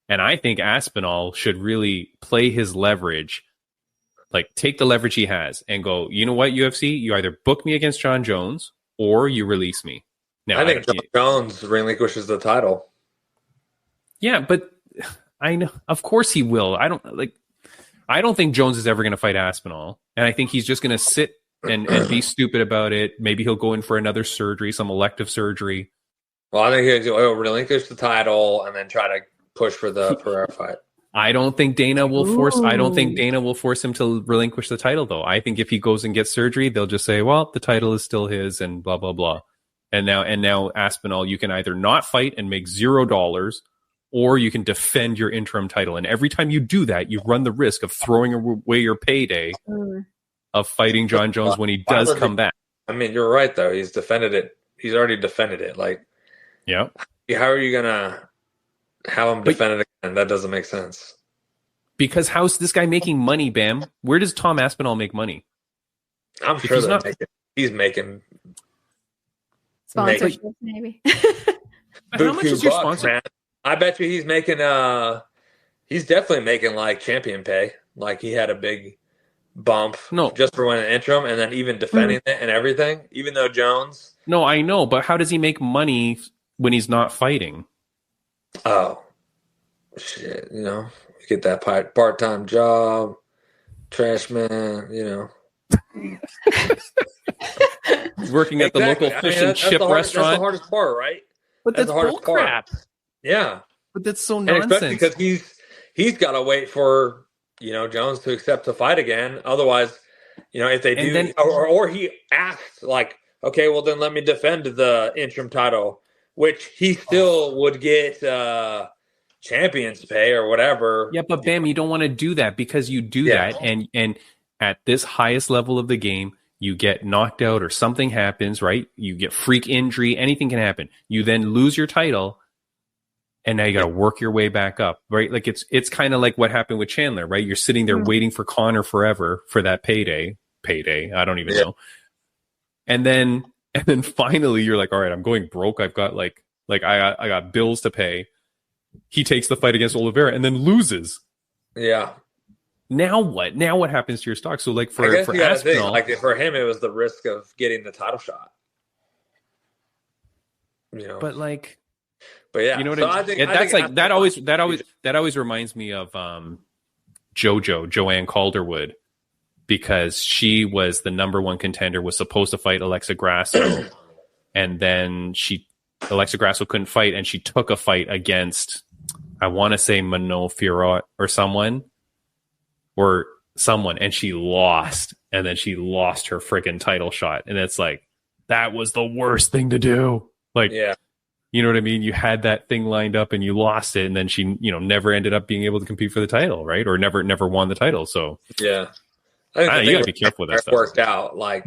And I think Aspinall should really play his leverage, like take the leverage he has and go, you know what, UFC, you either book me against John Jones or you release me. Now, I think John Jones relinquishes the title. Yeah, but I know, of course he will. I don't think Jones is ever going to fight Aspinall, and I think he's just going to sit and be stupid about it. Maybe he'll go in for another surgery, some elective surgery. Well, I think he'll relinquish the title and then try to push for the Pereira fight. I don't think Dana will force. I don't think Dana will force him to relinquish the title, though. I think if he goes and gets surgery, they'll just say, "Well, the title is still his," and blah blah blah. And now Aspinall, you can either not fight and make $0, or you can defend your interim title. And every time you do that, you run the risk of throwing away your payday of fighting John Jones when he does come back. I mean, you're right, though. He's defended it. He's already defended it. Like, yeah. How are you going to have him defend it again? That doesn't make sense. Because how's this guy making money, Bam? Where does Tom Aspinall make money? I'm sure he's making sponsorships, maybe. How much is your sponsor? Man. I bet you he's making he's definitely making like champion pay. Like he had a big bump just for winning an interim and then even defending it and everything, even though Jones. No, I know, but how does he make money when he's not fighting? Oh, shit, get that part-time job, trash man, He's working at the local fish and chip restaurant. That's the hardest part, right? But that's bull crap. Yeah. But that's so nonsense. Especially because he's got to wait for, Jones to accept the fight again. Otherwise, if they do, then, or he asked like, okay, well then let me defend the interim title, which he still would get champions pay or whatever. Yeah, but Bam, you don't want to do that because you do that and at this highest level of the game, you get knocked out or something happens, right? You get freak injury, anything can happen. You then lose your title. And now you got to work your way back up, right? Like it's kind of like what happened with Chandler, right? You're sitting there waiting for Conor forever for that payday. I don't even know. And then finally you're like, all right, I'm going broke. I've got like I got bills to pay. He takes the fight against Oliveira and then loses. Yeah. Now what? Now what happens to your stock? So like for Aspinall, like for him, it was the risk of getting the title shot. But yeah, you know what I mean? That always reminds me of Joanne Calderwood, because she was the number one contender, was supposed to fight Alexa Grasso, and then Alexa Grasso couldn't fight, and she took a fight against, I want to say Manon Fiorot or someone, and she lost, and then she lost her freaking title shot, and it's like, that was the worst thing to do. Like, yeah. You know what I mean? You had that thing lined up and you lost it, and then she, never ended up being able to compete for the title, right? Or never won the title. So yeah, you got to be careful with that stuff. Worked out like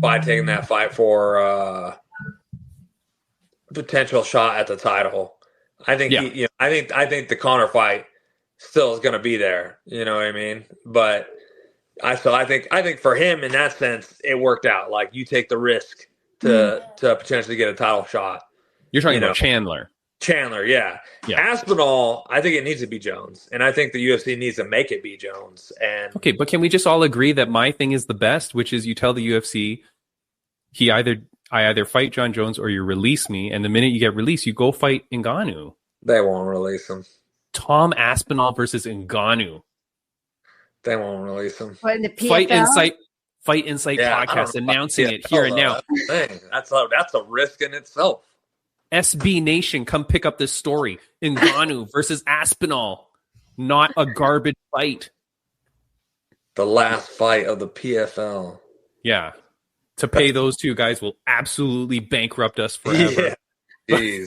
by taking that fight for potential shot at the title. I think I think the Conor fight still is going to be there. You know what I mean? But I think for him in that sense, it worked out. Like you take the risk to potentially get a title shot. You're talking about Chandler. Chandler, yeah. Aspinall, I think it needs to be Jones, and I think the UFC needs to make it be Jones. And okay, but can we just all agree that my thing is the best, which is you tell the UFC, I either fight John Jones or you release me, and the minute you get released, you go fight Ngannou. They won't release him. Tom Aspinall versus Ngannou. They won't release him. What, in the PFL? Fight Insight podcast announcing it here and now. That's a risk in itself. SB Nation, come pick up this story. Ngannou versus Aspinall. Not a garbage fight. The last fight of the PFL. Yeah. To pay those two guys will absolutely bankrupt us forever. Yeah.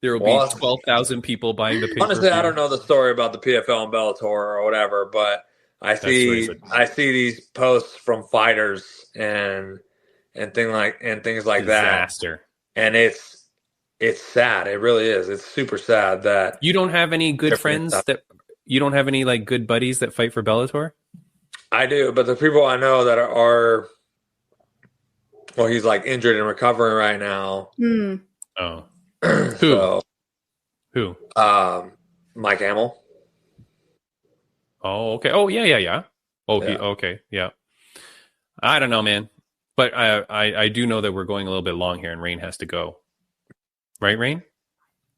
There will be 12,000 people buying the pay-per-view. Honestly, I don't know the story about the PFL and Bellator or whatever, but I see these posts from fighters and things like that. Disaster. and it's sad. It really is. It's super sad that You don't have any good friends you don't have any like good buddies that fight for Bellator? I do, but the people I know that are well, he's like injured and recovering right now. Oh. So, Who? Mike Hamill. Oh, okay. Oh, yeah. Oh, Yeah. Okay, yeah. I don't know, man, but I do know that we're going a little bit long here, and Rain has to go. Right, Rain?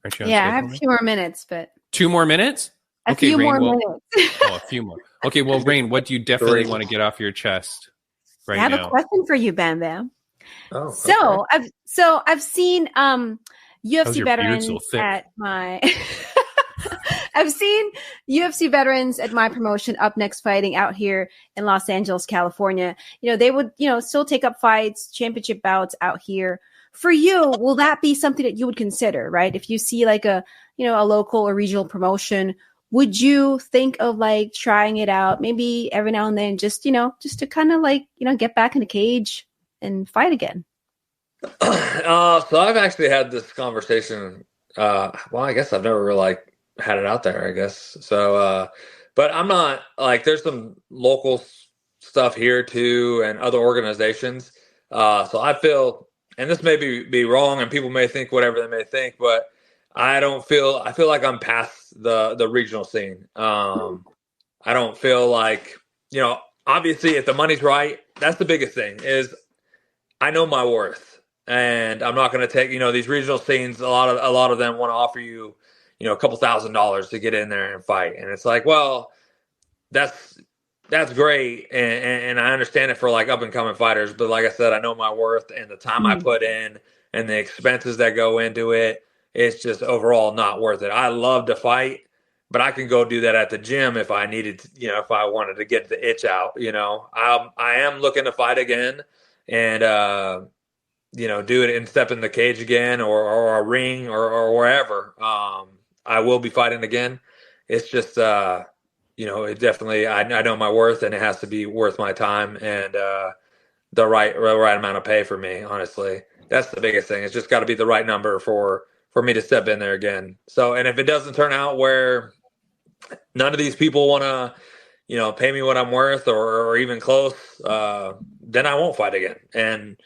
Aren't you on Yeah, I schedule, have a Rain? few more minutes, but 2 more minutes? a Okay, few Rain, more well, minutes. a few more. Okay, well, Rain, what do you definitely want to get off your chest right I have now? a question for you, Bam Bam. Oh, So okay. I've seen How's UFC your beard veterans so thick? at my I've seen UFC veterans at my promotion Up Next Fighting out here in Los Angeles, California. They would, still take up fights, championship bouts out here. For you, will that be something that you would consider, right? If you see like a local or regional promotion, would you think of like trying it out maybe every now and then, just to kind of like, get back in the cage and fight again? So I've actually had this conversation. Well, I guess I've never really like had it out there, I guess. So, but I'm not like, there's some local stuff here too and other organizations. So I feel, and this may be wrong and people may think whatever they may think, but I feel like I'm past the regional scene. I don't feel like, obviously if the money's right, that's the biggest thing is I know my worth and I'm not going to take, these regional scenes. A lot of them want to offer you, a couple $1,000s to get in there and fight. And it's like, well, that's great. And I understand it for like up and coming fighters. But like I said, I know my worth and the time I put in and the expenses that go into it. It's just overall not worth it. I love to fight, but I can go do that at the gym if I needed to, if I wanted to get the itch out, I am looking to fight again and, do it and step in the cage again or a ring or wherever. I will be fighting again. It's just, it definitely, I know my worth and it has to be worth my time and the right amount of pay for me, honestly. That's the biggest thing. It's just got to be the right number for me to step in there again. So, and if it doesn't turn out where none of these people want to, pay me what I'm worth or even close, then I won't fight again. And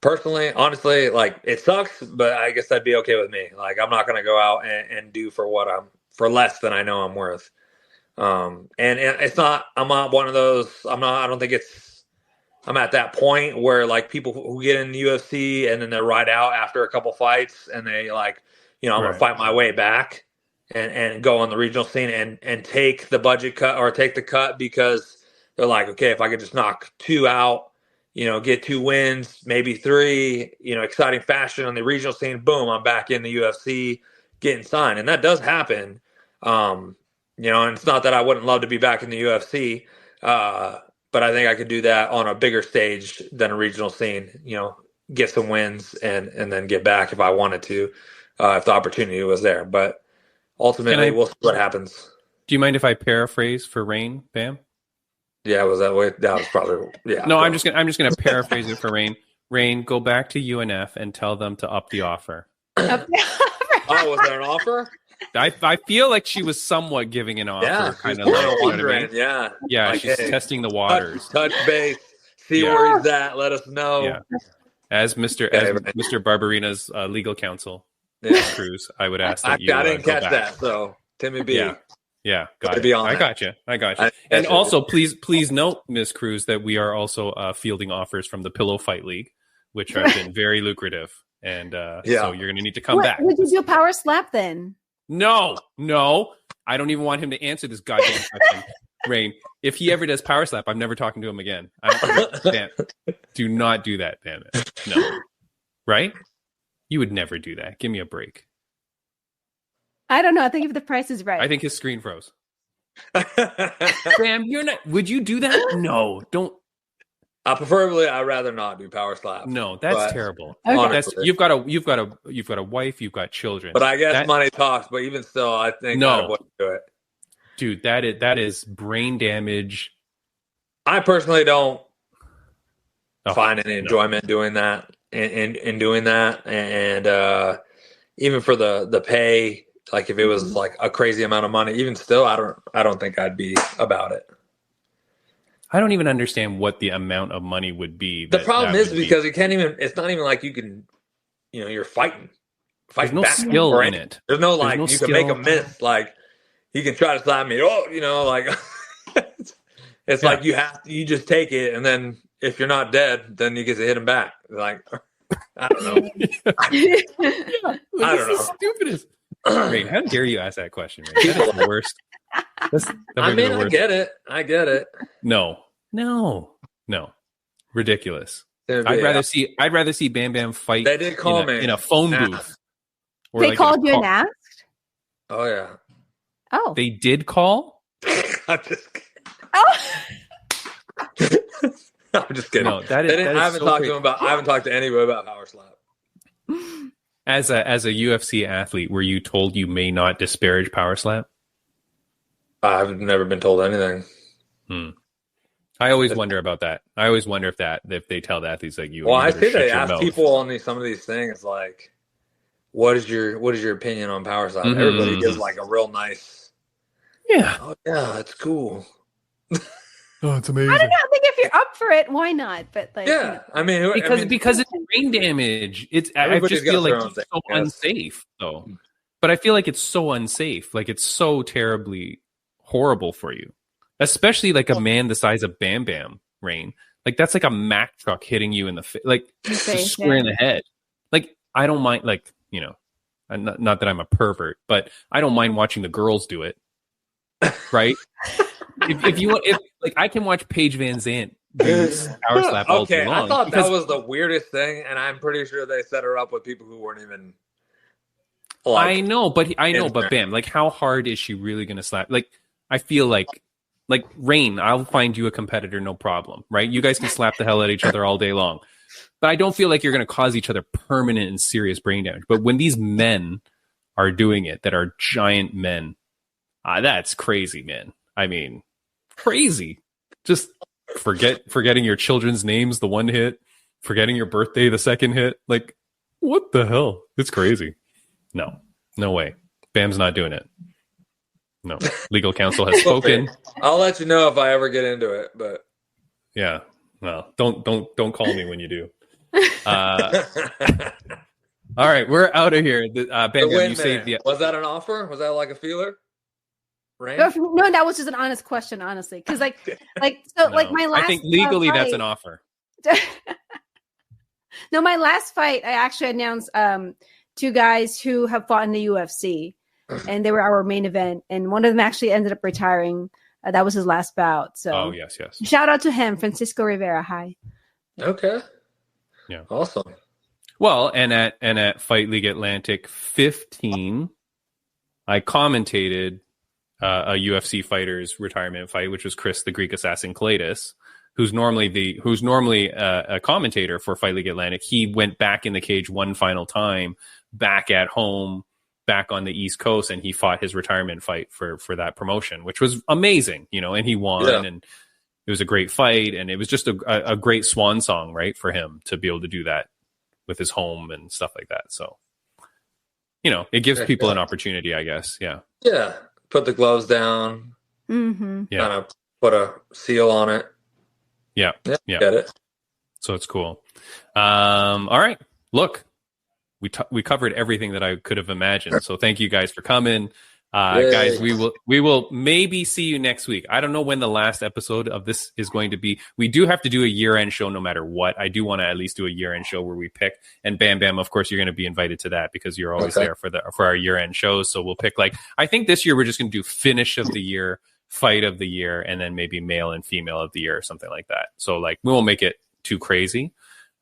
personally, honestly, like it sucks, but I guess that'd be okay with me. Like I'm not going to go out and do for less than I know I'm worth. And it's not, I'm not one of those, I don't think I'm at that point where like people who get in the UFC and then they ride out after a couple fights and they like, I'm going to fight my way back and go on the regional scene and take the budget cut or take the cut because they're like, okay, if I could just knock 2 out, get 2 wins, maybe 3, exciting fashion on the regional scene, boom, I'm back in the UFC getting signed. And that does happen. And it's not that I wouldn't love to be back in the UFC, but I think I could do that on a bigger stage than a regional scene, get some wins and then get back if I wanted to, if the opportunity was there. But ultimately, we'll see what happens. Do you mind if I paraphrase for Rain, Bam? Yeah, was that way? That was probably, yeah. No, I'm just gonna paraphrase it for Rain. Rain, go back to UNF and tell them to up the offer. Oh, was there an offer? I feel like she was somewhat giving an offer, Yeah, kind of like, like, wondering, yeah. Like, she's hey, testing the waters. Touch base, see where he's at, let us know. Yeah. As Mr. Barberena's legal counsel, Cruz, I would ask that I didn't catch that, so Timmy B. Yeah, got it. I got you. And also, please note, Ms. Cruz, that we are also fielding offers from the Pillow Fight League, which have been very lucrative. And so you're going to need to come back. Would you do a power slap then? No. I don't even want him to answer this goddamn question. Rain, if he ever does power slap, I'm never talking to him again. Do not do that, damn it. No. Right? You would never do that. Give me a break. I don't know. I think if the price is right. I think his screen froze. Bam, you're not. Would you do that? No, don't. Preferably, I'd rather not do power slap. No, that's terrible. Okay. You've got a wife, you've got children. But I guess money talks. But even still, I think I wouldn't do it. Dude, that is brain damage. I personally don't find any enjoyment doing that. in doing that, and even for the pay, like if it was like a crazy amount of money, even still, I don't think I'd be about it. I don't even understand what the amount of money would be. The problem is because you can't even. It's not even like you can. You're fighting. There's no back skill in it. There's no like There's no you skill. can make a miss. Like he can try to slap me. Like it's like you just take it, and then if you're not dead, then you get to hit him back. Like I don't know. I don't know. The stupidest. Rain, how dare you ask that question? Rain? That is the worst. I get it. I get it. No. Ridiculous. I'd rather see Bam Bam fight. They did call me in a phone booth. They like called you and asked? Oh yeah. Oh. They did call? I'm just kidding. Oh. I'm just kidding. No, I haven't talked to him about. I haven't talked to anybody about Power Slap. As a UFC athlete, were you told you may not disparage Power Slap? I've never been told anything. I always wonder about that. I always wonder if they tell the athletes like you. Well, I see they ask people on some of these things like, "What is your opinion on Power Slap?" Mm-hmm. Everybody gives like a real nice. Yeah. Oh yeah, it's cool. Oh, it's amazing. I don't know. I think if you're up for it, why not? But like, yeah, I mean, because it's brain damage. I just feel like it's so unsafe, though. But I feel like it's so unsafe. Like it's so terribly horrible for you, especially like a man the size of Bam Bam, Rain. Like that's like a Mack truck hitting you in the square in the head. Like I don't mind, like not that I'm a pervert, but I don't mind watching the girls do it. Right. If I can watch Paige Van Zandt do Power Slap all day long. I thought that was the weirdest thing, and I'm pretty sure they set her up with people who weren't even. I know, but Bam, like how hard is she really going to slap? Like I feel like Rain, I'll find you a competitor, no problem, right? You guys can slap the hell out of each other all day long, but I don't feel like you're going to cause each other permanent and serious brain damage. But when these men are doing it, that are giant men, that's crazy, man. I mean, crazy. Just forgetting your children's names, the one hit, forgetting your birthday, the second hit. Like, what the hell? It's crazy. No way. Bam's not doing it. No. Legal counsel has spoken. I'll let you know if I ever get into it, but yeah. Well, don't call me when you do. All right, we're out of here. Bam, you saved the. Was that an offer? Was that like a feeler? Rain? No, that was just an honest question, honestly. Because my last. I think legally that's an offer. No, my last fight, I actually announced two guys who have fought in the UFC, and they were our main event. And one of them actually ended up retiring. That was his last bout. So, yes. Shout out to him, Francisco Rivera. Hi. Okay. Yeah. Awesome. Well, and at Fight League Atlantic 15, I commentated a UFC fighter's retirement fight, which was Chris the Greek Assassin Kladis, who's normally a commentator for Fight League Atlantic. He went back in the cage one final time, back at home, back on the East Coast, and he fought his retirement fight for that promotion, which was amazing, and he won, and it was a great fight, and it was just a great swan song, right, for him to be able to do that with his home and stuff like that. So, it gives people an opportunity, I guess. Yeah. Yeah. Put the gloves down. Mm-hmm. Yeah. Kind of put a seal on it. Yeah. Get it. So it's cool. All right. Look, we covered everything that I could have imagined. So thank you guys for coming. Guys, we will maybe see you next week. I don't know when the last episode of this is going to be. We do have to do a year-end show no matter what. I do want to at least do a year-end show where we pick. And Bam Bam, of course, you're going to be invited to that because you're always there for our year-end shows. So we'll pick I think this year we're just going to do finish of the year, fight of the year, and then maybe male and female of the year or something like that. So we won't make it too crazy.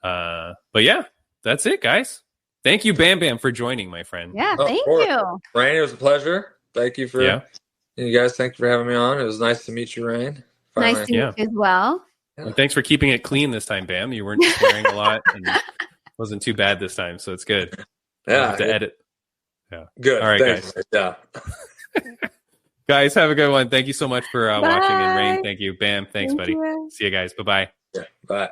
But yeah, that's it, guys. Thank you, Bam Bam, for joining, my friend. Yeah, thank you. Rain, it was a pleasure. Thank you for you guys. Thank you for having me on. It was nice to meet you, Rain. Finally. Nice to meet you as well. Yeah. And thanks for keeping it clean this time, Bam. You weren't swearing a lot, and it wasn't too bad this time, so it's good. Yeah, to edit. Yeah, good. All right, thanks. guys. Yeah, guys, have a good one. Thank you so much for watching. And Rain, thank you. Bam, thanks, buddy. You. See you guys. Bye-bye. Yeah, bye.